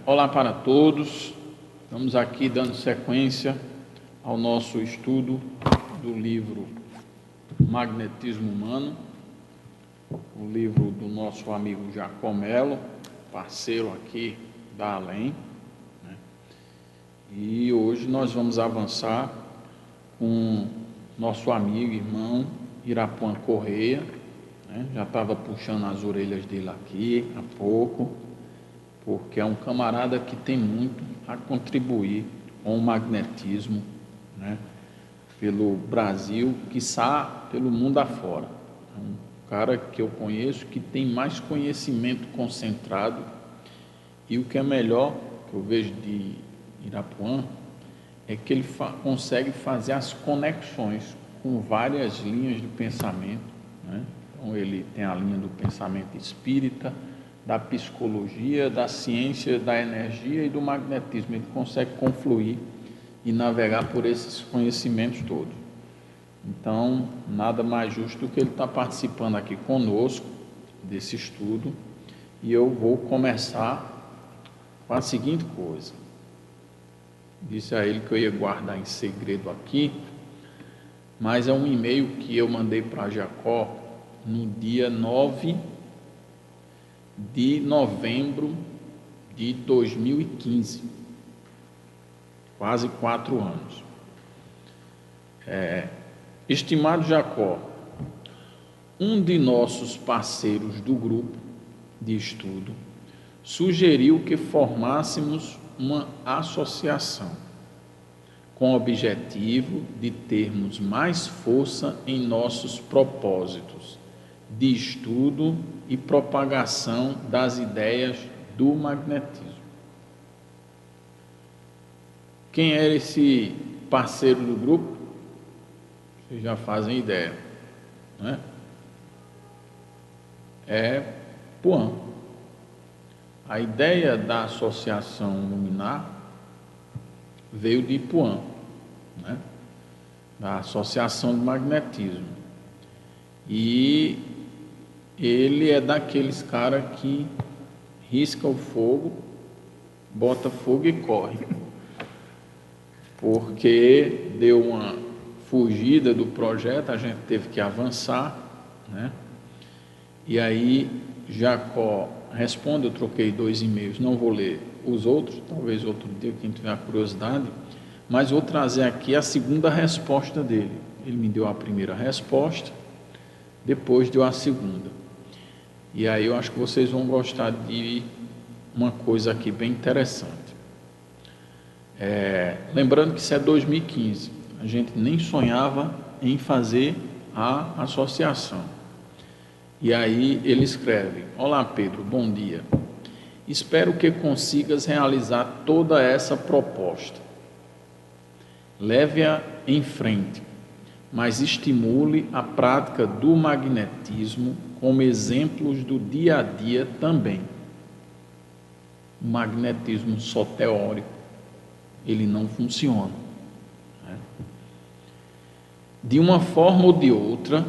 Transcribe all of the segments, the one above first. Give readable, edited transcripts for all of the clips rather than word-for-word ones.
Olá para todos, estamos aqui dando sequência ao nosso estudo do livro Magnetismo Humano, o livro do nosso amigo Jacó Mello, parceiro aqui da Além, né? E hoje nós vamos avançar com nosso amigo, irmão Irapuan Correia, né? Já estava puxando as orelhas dele aqui há pouco, porque é um camarada que tem muito a contribuir com o magnetismo, né, pelo Brasil, quiçá pelo mundo afora. É um cara que eu conheço que tem mais conhecimento concentrado, e o que é melhor, que eu vejo de Irapuan, é que ele consegue fazer as conexões com várias linhas de pensamento, né? Então ele tem a linha do pensamento espírita, da psicologia, da ciência, da energia e do magnetismo. Ele consegue confluir e navegar por esses conhecimentos todos. Então, nada mais justo do que ele estar participando aqui conosco desse estudo. E eu vou começar com a seguinte coisa. Disse a ele que eu ia guardar em segredo aqui, mas é um e-mail que eu mandei para Jacó no dia 9 de novembro de 2015, quase 4 anos. Estimado Jacó, um de nossos parceiros do grupo de estudo sugeriu que formássemos uma associação com o objetivo de termos mais força em nossos propósitos de estudo e propagação das ideias do magnetismo. Quem era esse parceiro do grupo? Vocês já fazem ideia, né? É Puan. A ideia da associação luminar veio de Puan, né? Da associação do magnetismo. E ele é daqueles caras que risca o fogo, bota fogo e corre, porque deu uma fugida do projeto, a gente teve que avançar, né? E aí Jacó responde, eu troquei 2 e-mails, não vou ler os outros, talvez outro dia, quem tiver curiosidade, mas vou trazer aqui a segunda resposta dele. Ele me deu a primeira resposta, depois deu a segunda. E aí eu acho que vocês vão gostar de uma coisa aqui bem interessante. Lembrando que isso é 2015, a gente nem sonhava em fazer a associação. E aí ele escreve: Olá Pedro, bom dia. Espero que consigas realizar toda essa proposta. Leve-a em frente, mas estimule a prática do magnetismo como exemplos do dia a dia também. O magnetismo só teórico, ele não funciona, né? De uma forma ou de outra,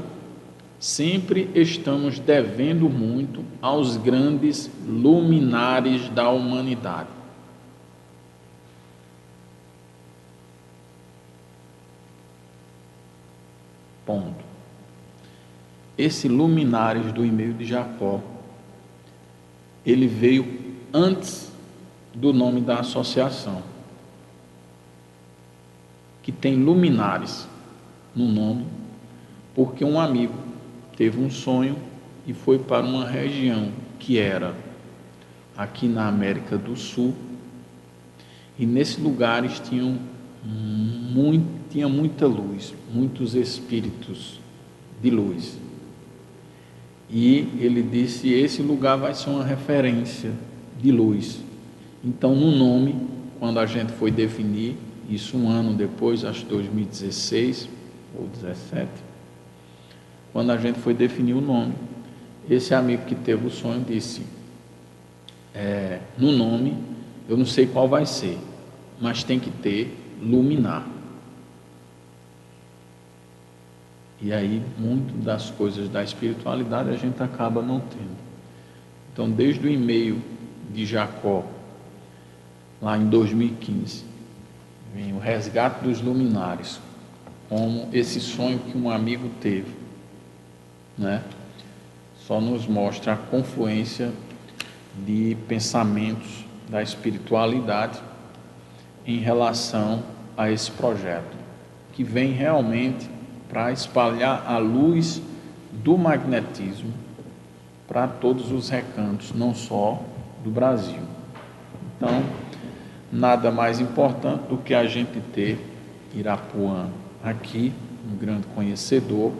sempre estamos devendo muito aos grandes luminares da humanidade. Ponto. Esse luminares do e-mail de Jacó, ele veio antes do nome da associação, que tem luminares no nome, porque um amigo teve um sonho e foi para uma região que era aqui na América do Sul, e nesses lugares tinha muita luz, muitos espíritos de luz. E ele disse: esse lugar vai ser uma referência de luz. Então, no nome, quando a gente foi definir, isso um ano depois, acho que 2016 ou 17, quando a gente foi definir o nome, esse amigo que teve o sonho disse: no nome, eu não sei qual vai ser, mas tem que ter luminar. E aí, muito das coisas da espiritualidade a gente acaba não tendo. Então, desde o e-mail de Jacó lá em 2015. Vem o resgate dos luminares, como esse sonho que um amigo teve, né? Só nos mostra a confluência de pensamentos da espiritualidade em relação a esse projeto, que vem realmente para espalhar a luz do magnetismo para todos os recantos, não só do Brasil. Então, nada mais importante do que a gente ter Irapuã aqui, um grande conhecedor,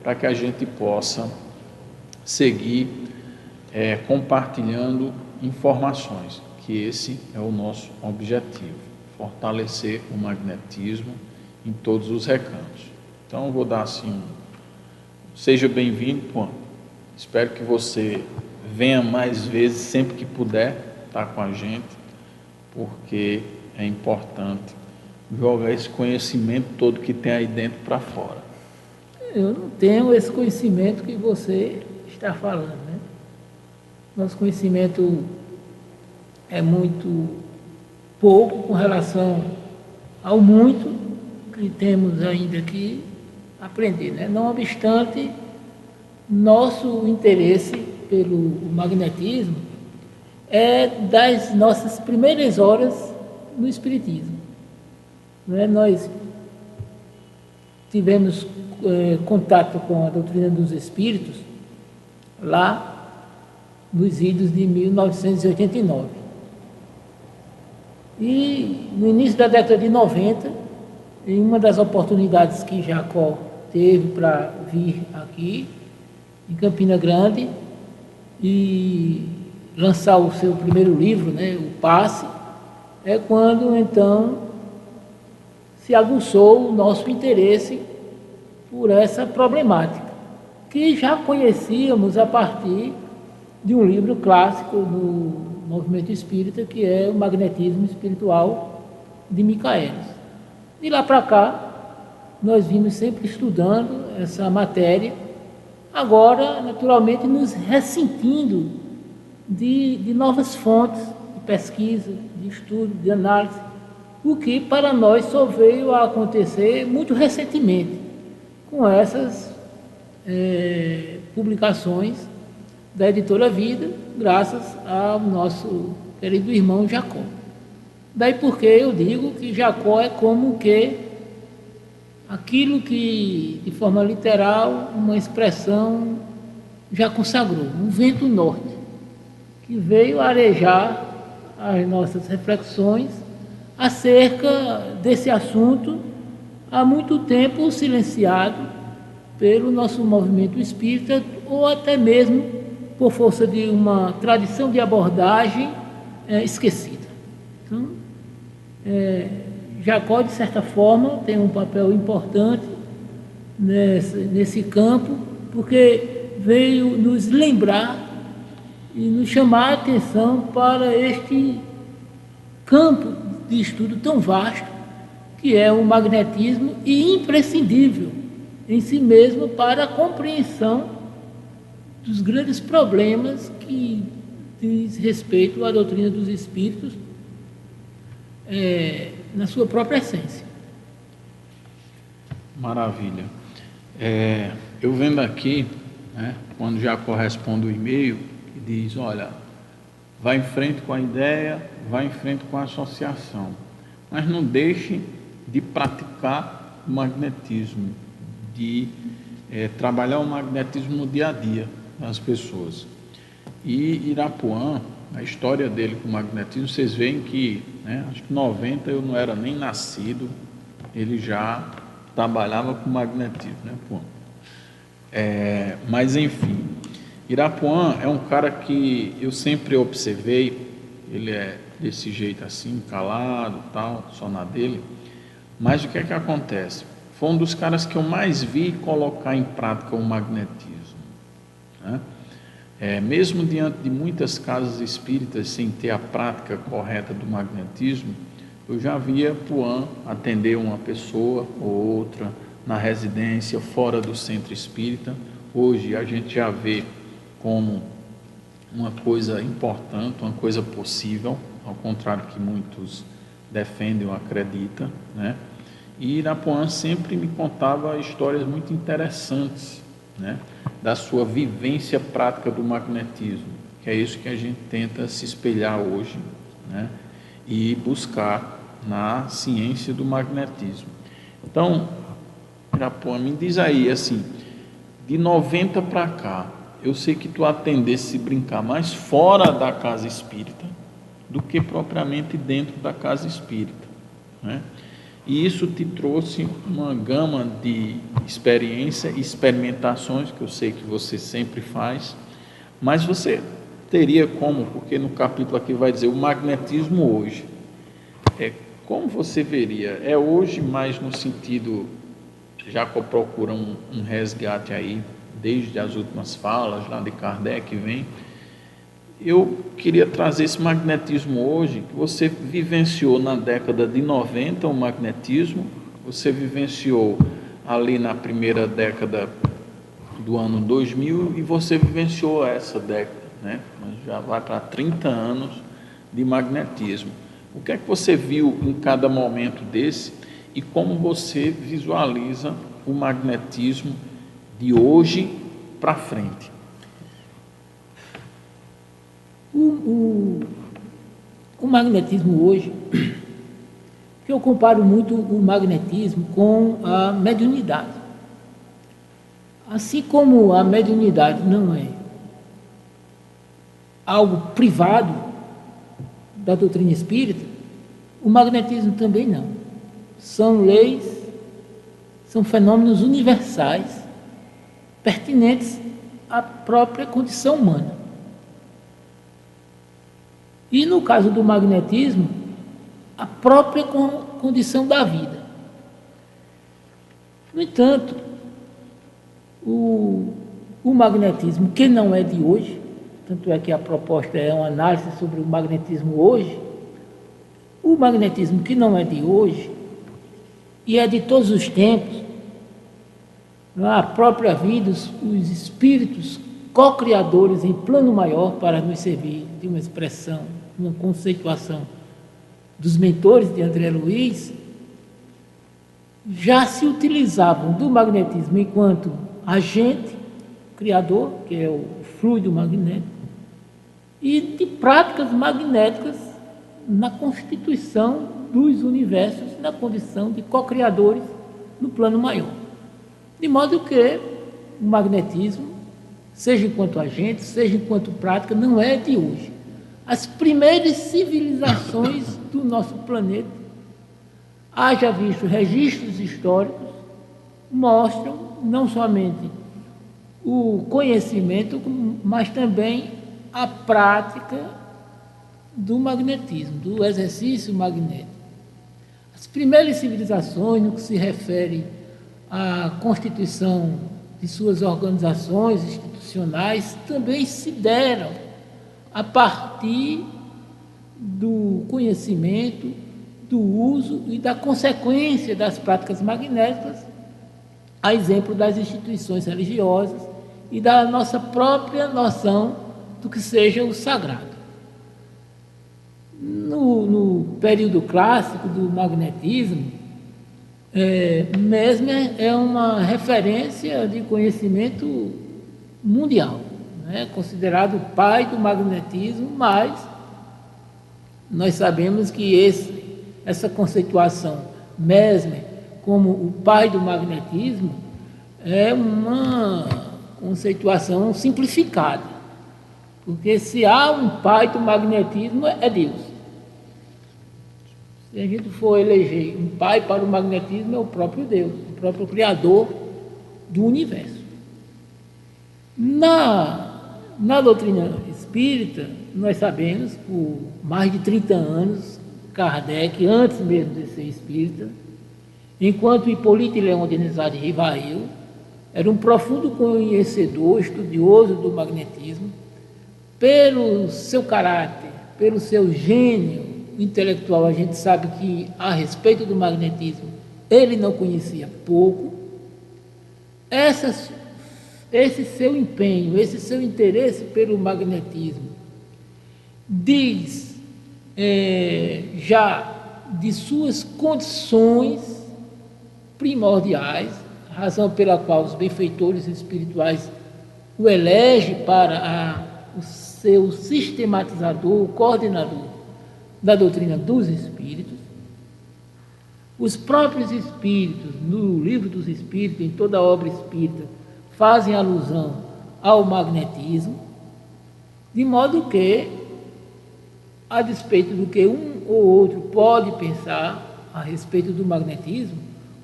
para que a gente possa seguir compartilhando informações, que esse é o nosso objetivo, fortalecer o magnetismo em todos os recantos. Então, eu vou dar assim, seja bem-vindo, Puan. Espero que você venha mais vezes, sempre que puder, estar com a gente, porque é importante jogar esse conhecimento todo que tem aí dentro para fora. Eu não tenho esse conhecimento que você está falando, né? Nosso conhecimento é muito pouco com relação ao muito que temos ainda que aprender, né? Não obstante, nosso interesse pelo magnetismo é das nossas primeiras horas no Espiritismo, né? Nós tivemos contato com a doutrina dos Espíritos lá nos idos de 1989. E no início da década de 90, em uma das oportunidades que Jacó teve para vir aqui, em Campina Grande, e lançar o seu primeiro livro, né, O Passe, é quando então se aguçou o nosso interesse por essa problemática, que já conhecíamos a partir de um livro clássico do movimento espírita, que é o Magnetismo Espiritual de Michaelis. De lá para cá, nós vimos sempre estudando essa matéria, agora, naturalmente, nos ressentindo de novas fontes de pesquisa, de estudo, de análise, o que para nós só veio a acontecer muito recentemente, com essas publicações da Editora Vida, graças ao nosso querido irmão Jacó. Daí porque eu digo que Jacó é como que aquilo que, de forma literal, uma expressão já consagrou, um vento norte, que veio arejar as nossas reflexões acerca desse assunto há muito tempo silenciado pelo nosso movimento espírita, ou até mesmo por força de uma tradição de abordagem esquecida. Então, Jacó, de certa forma, tem um papel importante nesse campo, porque veio nos lembrar e nos chamar a atenção para este campo de estudo tão vasto, que é o magnetismo, e imprescindível em si mesmo para a compreensão dos grandes problemas que diz respeito à doutrina dos Espíritos na sua própria essência. Maravilha. Eu vendo aqui, né, quando já corresponde o e-mail, que diz, olha, vai em frente com a ideia, vai em frente com a associação, mas não deixe de praticar o magnetismo, de trabalhar o magnetismo no dia a dia das pessoas. E Irapuã, a história dele com o magnetismo, vocês veem que, né, acho que em 90 eu não era nem nascido, ele já trabalhava com magnetismo, né, Puã? Mas enfim, Irapuã é um cara que eu sempre observei, ele é desse jeito assim, calado, tal, só na dele, mas o que é que acontece? Foi um dos caras que eu mais vi colocar em prática o magnetismo, né? Mesmo diante de muitas casas espíritas sem ter a prática correta do magnetismo, eu já via Puã atender uma pessoa ou outra na residência, fora do centro espírita. Hoje a gente já vê como uma coisa importante, uma coisa possível, ao contrário que muitos defendem ou acreditam, né? E Irapuã sempre me contava histórias muito interessantes, né, da sua vivência prática do magnetismo, que é isso que a gente tenta se espelhar hoje, né, e buscar na ciência do magnetismo. Então, Irapuã, me diz aí, assim, de 90 para cá, eu sei que tu atendesse se brincar mais fora da casa espírita do que propriamente dentro da casa espírita, né? E isso te trouxe uma gama de experiência e experimentações, que eu sei que você sempre faz, mas você teria como, porque no capítulo aqui vai dizer o magnetismo hoje, como você veria? É hoje, mas no sentido, Jacó procura um resgate aí, desde as últimas falas lá de Kardec vem. Eu queria trazer esse magnetismo hoje, que você vivenciou na década de 90 o magnetismo, você vivenciou ali na primeira década do ano 2000 e você vivenciou essa década, né? Já vai para 30 anos de magnetismo. O que é que você viu em cada momento desse e como você visualiza o magnetismo de hoje para frente? O magnetismo hoje, que eu comparo muito o magnetismo com a mediunidade. Assim como a mediunidade não é algo privado da doutrina espírita, o magnetismo também não. São leis, são fenômenos universais, pertinentes à própria condição humana. E no caso do magnetismo, a própria condição da vida. No entanto, o magnetismo, que não é de hoje, tanto é que a proposta é uma análise sobre o magnetismo hoje, o magnetismo que não é de hoje, e é de todos os tempos, a própria vida, os espíritos co-criadores em plano maior para nos servir de uma expressão, uma conceituação dos mentores de André Luiz, já se utilizavam do magnetismo enquanto agente criador, que é o fluido magnético, e de práticas magnéticas na constituição dos universos, na condição de co-criadores no plano maior. De modo que o magnetismo, seja enquanto agente, seja enquanto prática, não é de hoje. As primeiras civilizações do nosso planeta, haja visto registros históricos, mostram não somente o conhecimento, mas também a prática do magnetismo, do exercício magnético. As primeiras civilizações, no que se refere à constituição de suas organizações institucionais, também se deram a partir do conhecimento, do uso e da consequência das práticas magnéticas, a exemplo das instituições religiosas e da nossa própria noção do que seja o sagrado. No período clássico do magnetismo, Mesmer é uma referência de conhecimento mundial, né? Considerado o pai do magnetismo, mas nós sabemos que essa conceituação Mesmer como o pai do magnetismo é uma conceituação simplificada, porque se há um pai do magnetismo é Deus. Se a gente for eleger um pai para o magnetismo, é o próprio Deus, o próprio Criador do universo. Na doutrina espírita, nós sabemos, por mais de 30 anos, Kardec, antes mesmo de ser espírita, enquanto Hipólito Leão de Andrade Rivail, era um profundo conhecedor, estudioso do magnetismo, pelo seu caráter, pelo seu gênio intelectual, a gente sabe que, a respeito do magnetismo, ele não conhecia pouco. Essas esse seu empenho, esse seu interesse pelo magnetismo, diz já de suas condições primordiais, razão pela qual os benfeitores espirituais o elegem para o seu sistematizador, o coordenador da doutrina dos espíritos. Os próprios espíritos, no Livro dos Espíritos, em toda a obra espírita, fazem alusão ao magnetismo, de modo que, a despeito do que um ou outro pode pensar a respeito do magnetismo,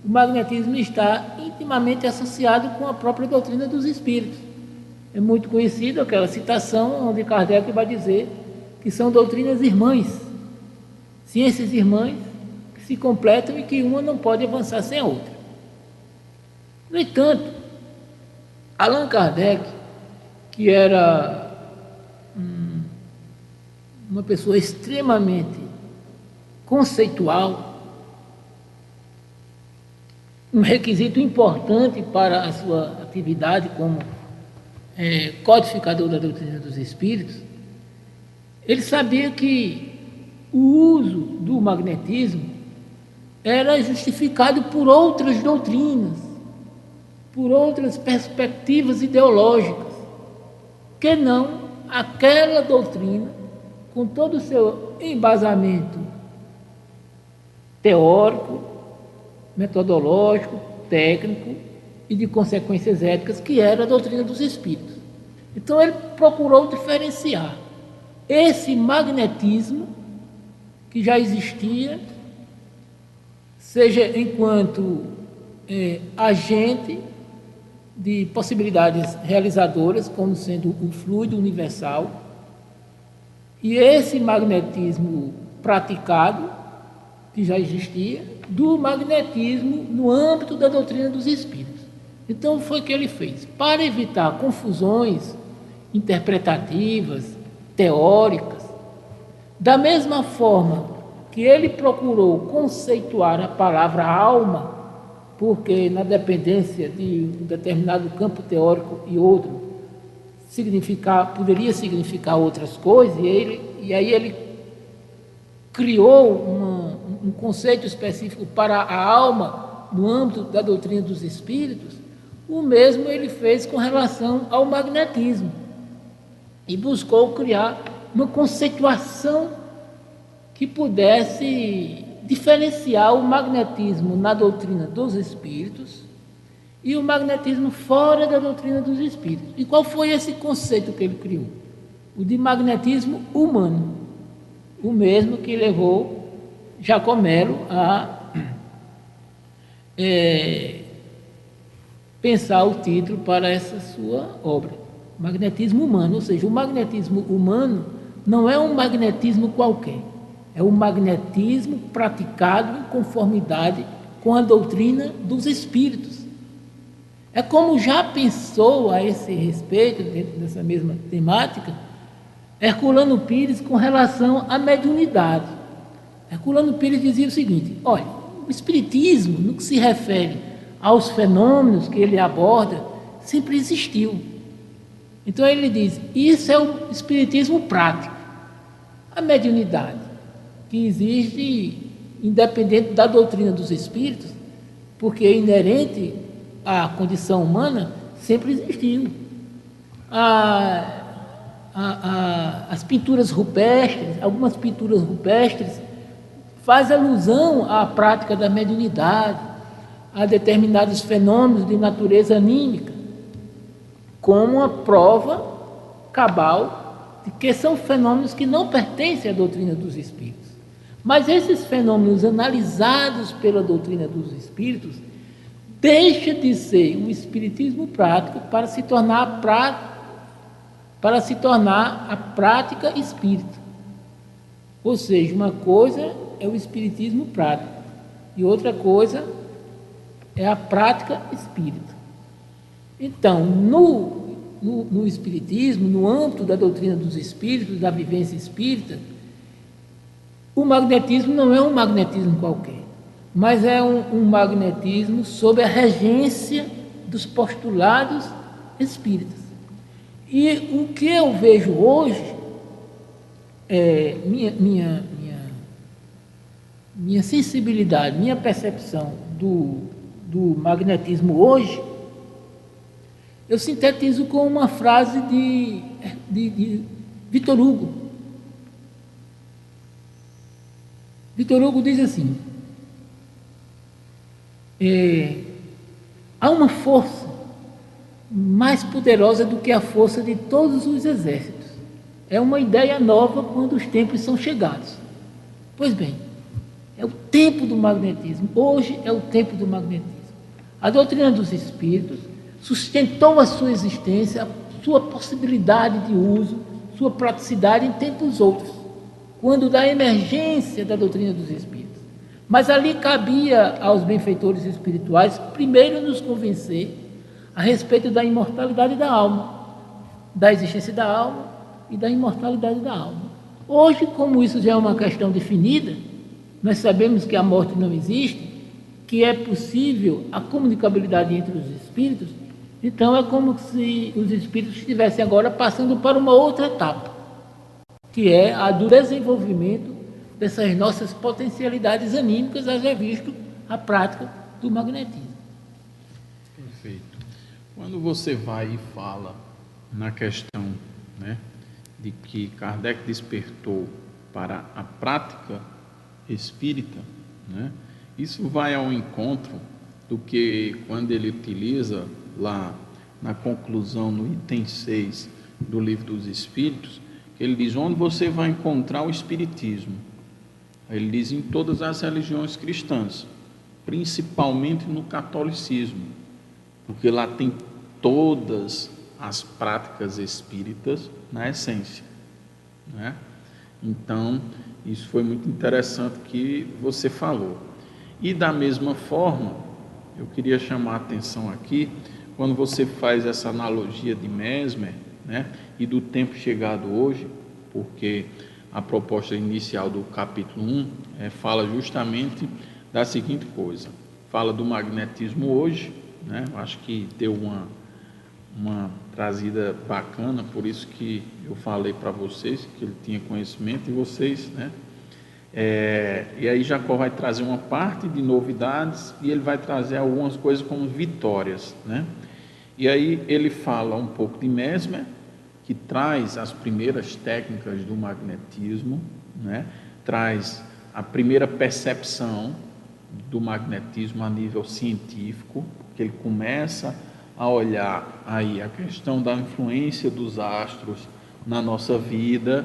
o magnetismo está intimamente associado com a própria doutrina dos espíritos. É muito conhecida aquela citação onde Kardec vai dizer que são doutrinas irmãs, ciências irmãs que se completam e que uma não pode avançar sem a outra. No entanto, Allan Kardec, que era uma pessoa extremamente conceitual, um requisito importante para a sua atividade como codificador da doutrina dos espíritos, ele sabia que o uso do magnetismo era justificado por outras doutrinas, por outras perspectivas ideológicas, que não aquela doutrina, com todo o seu embasamento teórico, metodológico, técnico e de consequências éticas, que era a doutrina dos espíritos. Então ele procurou diferenciar esse magnetismo que já existia, seja enquanto agente de possibilidades realizadoras, como sendo o fluido universal, e esse magnetismo praticado, que já existia, do magnetismo no âmbito da doutrina dos espíritos. Então foi o que ele fez. Para evitar confusões interpretativas, teóricas, da mesma forma que ele procurou conceituar a palavra alma, porque na dependência de um determinado campo teórico e outro, poderia significar outras coisas, e aí ele criou um conceito específico para a alma no âmbito da doutrina dos espíritos. O mesmo ele fez com relação ao magnetismo e buscou criar uma conceituação que pudesse diferenciar o magnetismo na doutrina dos espíritos e o magnetismo fora da doutrina dos espíritos. E qual foi esse conceito que ele criou? O de magnetismo humano, o mesmo que levou Jacomelo a pensar o título para essa sua obra, magnetismo humano. Ou seja, o magnetismo humano não é um magnetismo qualquer, é um magnetismo praticado em conformidade com a doutrina dos espíritos. É como já pensou a esse respeito, dentro dessa mesma temática, Herculano Pires com relação à mediunidade. Herculano Pires dizia o seguinte: olha, o espiritismo, no que se refere aos fenômenos que ele aborda, sempre existiu. Então ele diz, isso é o espiritismo prático. A mediunidade, que existe independente da doutrina dos espíritos, porque é inerente à condição humana, sempre existiu. As pinturas rupestres, algumas pinturas rupestres, faz alusão à prática da mediunidade, a determinados fenômenos de natureza anímica, como uma prova cabal de que são fenômenos que não pertencem à doutrina dos espíritos. Mas esses fenômenos analisados pela doutrina dos espíritos deixa de ser um espiritismo prático para se tornar a prática espírita. Ou seja, uma coisa é o espiritismo prático e outra coisa é a prática espírita. Então, no espiritismo, no âmbito da doutrina dos espíritos, da vivência espírita, o magnetismo não é um magnetismo qualquer, mas é um magnetismo sob a regência dos postulados espíritas. E o que eu vejo hoje, minha sensibilidade, minha percepção do magnetismo hoje, eu sintetizo com uma frase de Victor Hugo. Victor Hugo diz assim: há uma força mais poderosa do que a força de todos os exércitos. É uma ideia nova quando os tempos são chegados. Pois bem, é o tempo do magnetismo. Hoje é o tempo do magnetismo. A doutrina dos espíritos sustentou a sua existência, a sua possibilidade de uso, sua praticidade em tempos outros, quando da emergência da doutrina dos espíritos. Mas ali cabia aos benfeitores espirituais primeiro nos convencer a respeito da imortalidade da alma, da existência da alma e da imortalidade da alma. Hoje, como isso já é uma questão definida, nós sabemos que a morte não existe, que é possível a comunicabilidade entre os espíritos, então é como se os espíritos estivessem agora passando para uma outra etapa, que é a do desenvolvimento dessas nossas potencialidades anímicas, haja visto a prática do magnetismo. Perfeito. Quando você vai e fala na questão, né, de que Kardec despertou para a prática espírita, né, isso vai ao encontro do que quando ele utiliza lá na conclusão, no item 6 do Livro dos Espíritos, ele diz: onde você vai encontrar o espiritismo? Ele diz: em todas as religiões cristãs, principalmente no catolicismo, porque lá tem todas as práticas espíritas na essência, né? Então, isso foi muito interessante que você falou. E da mesma forma, eu queria chamar a atenção aqui, quando você faz essa analogia de Mesmer, né, e do tempo chegado hoje, porque a proposta inicial do capítulo 1 fala justamente da seguinte coisa: fala do magnetismo hoje, né? Acho que deu uma trazida bacana, por isso que eu falei para vocês que ele tinha conhecimento, e vocês, né? E aí Jacó vai trazer uma parte de novidades e ele vai trazer algumas coisas como vitórias, né? E aí ele fala um pouco de Mesmer, que traz as primeiras técnicas do magnetismo, né? Traz a primeira percepção do magnetismo a nível científico, que ele começa a olhar aí a questão da influência dos astros na nossa vida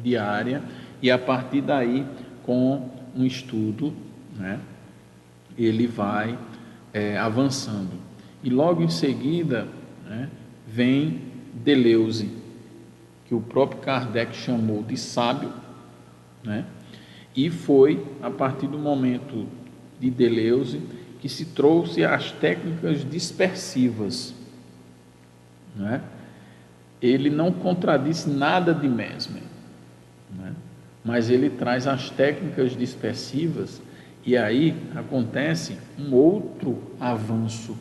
diária, e a partir daí, com um estudo, né, ele vai avançando. E logo em seguida, né, vem Deleuze, que o próprio Kardec chamou de sábio, né, e foi a partir do momento de Deleuze que se trouxe as técnicas dispersivas, né? Ele não contradisse nada de Mesmer, né? Mas ele traz as técnicas dispersivas, e aí acontece um outro avanço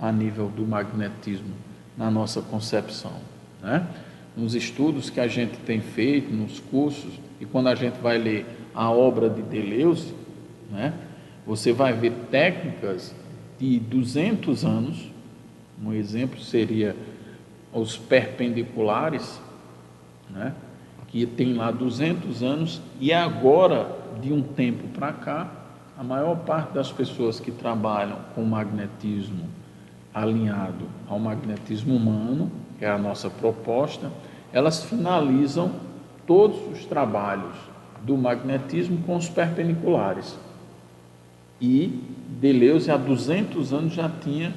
a nível do magnetismo na nossa concepção, né? Nos estudos que a gente tem feito, nos cursos, e quando a gente vai ler a obra de Deleuze, né, você vai ver técnicas de 200 anos, um exemplo seria os perpendiculares, né, que tem lá 200 anos, e agora, de um tempo para cá, a maior parte das pessoas que trabalham com magnetismo alinhado ao magnetismo humano, que é a nossa proposta, elas finalizam todos os trabalhos do magnetismo com os perpendiculares. E Deleuze há 200 anos já tinha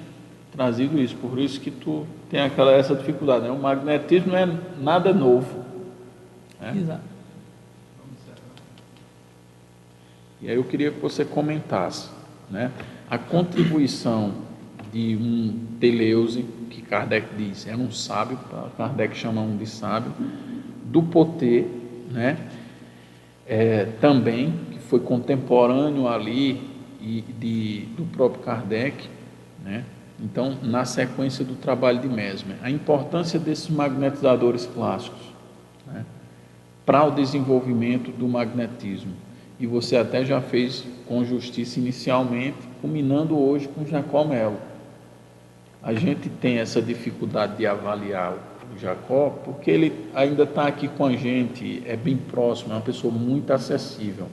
trazido isso, por isso que tu tem essa dificuldade, né? O magnetismo não é nada novo, né? Exato. E aí eu queria que você comentasse, né, a contribuição de um Deleuze, que Kardec diz era um sábio, Kardec chama um de sábio, do Poté, né, também, que foi contemporâneo ali do próprio Kardec, né, Então, na sequência do trabalho de Mesmer, a importância desses magnetizadores clássicos, né, para o desenvolvimento do magnetismo. E você até já fez com justiça inicialmente, culminando hoje com Jacó Mello. A gente tem essa dificuldade de avaliar o Jacó, porque ele ainda está aqui com a gente, é bem próximo, é uma pessoa muito acessível.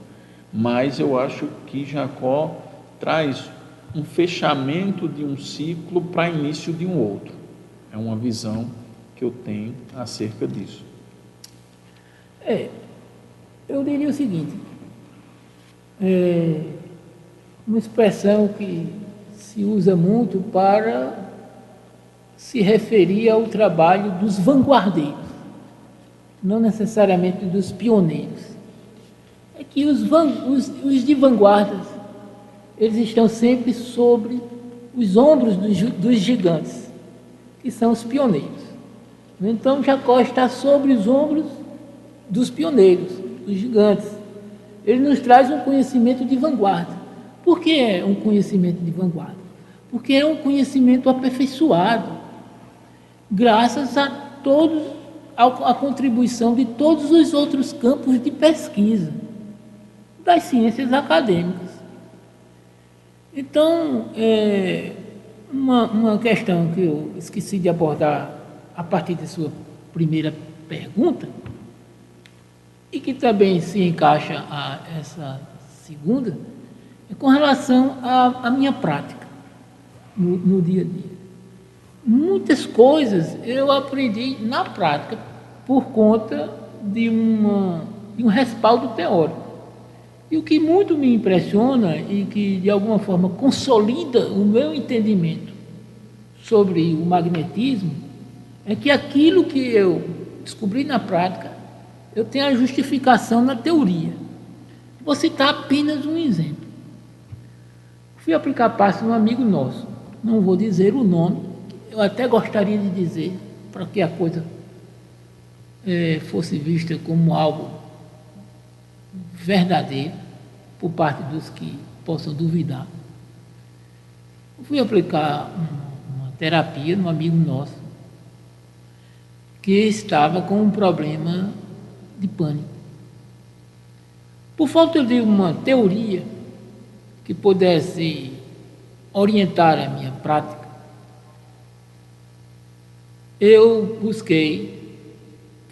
Mas eu acho que Jacó traz um fechamento de um ciclo para início de um outro. É uma visão que eu tenho acerca disso. Eu diria o seguinte, uma expressão que se usa muito para se referir ao trabalho dos vanguardeiros, não necessariamente dos pioneiros. É que os de vanguardas, eles estão sempre sobre os ombros dos gigantes, que são os pioneiros. Então, Jacó está sobre os ombros dos pioneiros, dos gigantes. Ele nos traz um conhecimento de vanguarda. Por que é um conhecimento de vanguarda? Porque é um conhecimento aperfeiçoado, graças a contribuição de todos os outros campos de pesquisa, das ciências acadêmicas. Então, uma questão que eu esqueci de abordar a partir da sua primeira pergunta, e que também se encaixa a essa segunda, é com relação à minha prática no dia a dia. Muitas coisas eu aprendi na prática por conta de um respaldo teórico. E o que muito me impressiona e que de alguma forma consolida o meu entendimento sobre o magnetismo é que aquilo que eu descobri na prática, eu tenho a justificação na teoria. Vou citar apenas um exemplo. Fui aplicar passe num amigo nosso, não vou dizer o nome, eu até gostaria de dizer, para que a coisa fosse vista como algo verdadeiro, por parte dos que possam duvidar. Eu fui aplicar uma terapia num amigo nosso, que estava com um problema de pânico. Por falta de uma teoria que pudesse orientar a minha prática, eu busquei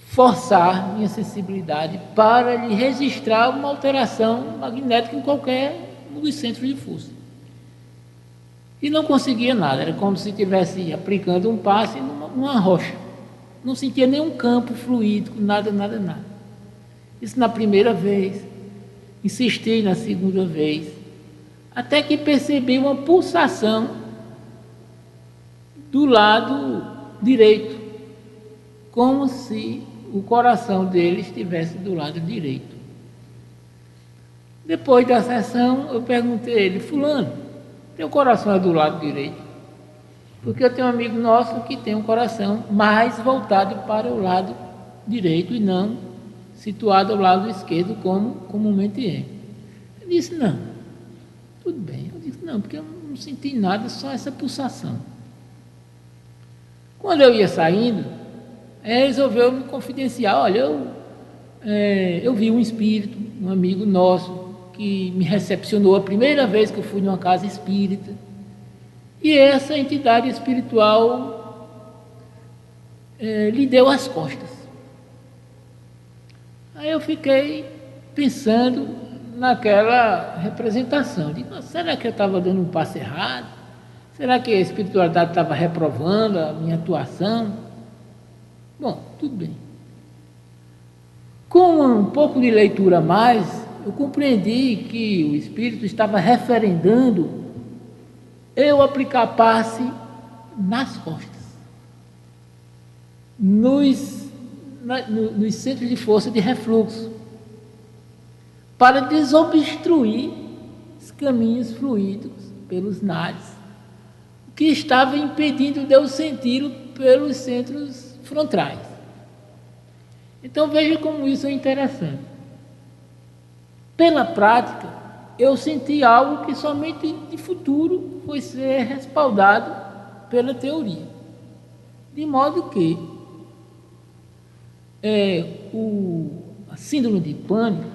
forçar minha sensibilidade para lhe registrar uma alteração magnética em qualquer um dos centros de força. E não conseguia nada, era como se estivesse aplicando um passe numa rocha. Não sentia nenhum campo fluídico, nada. Isso na primeira vez, insisti na segunda vez, até que percebi uma pulsação do lado direito, como se o coração dele estivesse do lado direito. Depois da sessão, eu perguntei a ele: fulano, teu coração é do lado direito? Porque eu tenho um amigo nosso que tem um coração mais voltado para o lado direito e não situado ao lado esquerdo, como comumente é. Ele disse: não, tudo bem. Eu disse: não, porque eu não senti nada, só essa pulsação. Quando eu ia saindo, resolveu me confidenciar: olha, eu vi um espírito, um amigo nosso, que me recepcionou a primeira vez que eu fui numa casa espírita, e essa entidade espiritual lhe deu as costas. Aí eu fiquei pensando naquela representação. Digo: será que eu estava dando um passo errado? Será que a espiritualidade estava reprovando a minha atuação? Bom, tudo bem. Com um pouco de leitura a mais, eu compreendi que o espírito estava referendando eu aplicar passe nas costas, nos centros de força de refluxo, para desobstruir os caminhos fluídicos pelos nares, que estava impedindo de eu senti-lo pelos centros frontais. Então veja como isso é interessante. Pela prática, eu senti algo que somente de futuro foi ser respaldado pela teoria. De modo que a síndrome de pânico,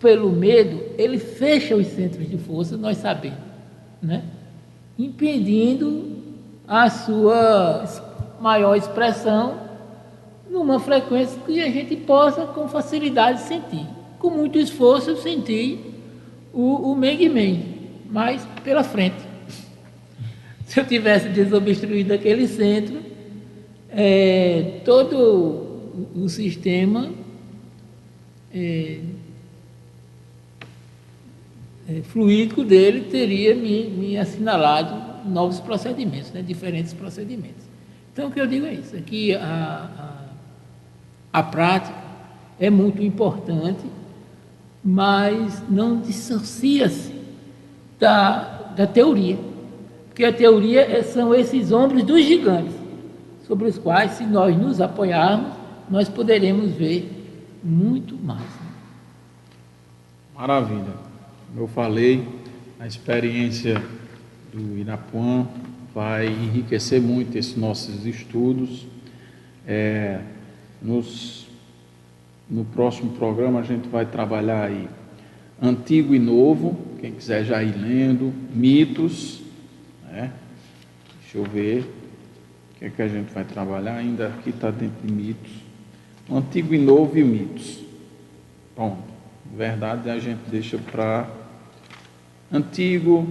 pelo medo, ele fecha os centros de força, nós sabemos, né? Impedindo a sua maior expressão numa frequência que a gente possa com facilidade sentir. Com muito esforço eu senti o Meng-Meng, mas pela frente. Se eu tivesse desobstruído aquele centro, todo o sistema fluídico dele teria me assinalado novos procedimentos, né, diferentes procedimentos. Então, o que eu digo é isso, é que a prática é muito importante, mas não dissocia-se da teoria, porque a teoria são esses ombros dos gigantes, sobre os quais, se nós nos apoiarmos, nós poderemos ver muito mais. Maravilha. Como eu falei, a experiência do Irapuã vai enriquecer muito esses nossos estudos. No próximo programa a gente vai trabalhar aí Antigo e Novo, quem quiser já ir lendo, mitos, né? Deixa eu ver o que é que a gente vai trabalhar, ainda aqui está dentro de mitos, Antigo e Novo e mitos. Bom, verdade a gente deixa para Antigo,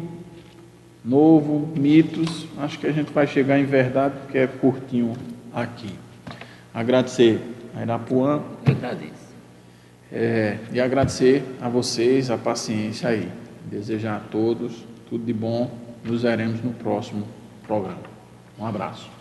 Novo, mitos, acho que a gente vai chegar em verdade porque é curtinho aqui. Agradecer a Irapuã. Eu agradeço. E agradecer a vocês a paciência aí. Desejar a todos tudo de bom. Nos veremos no próximo programa. Um abraço.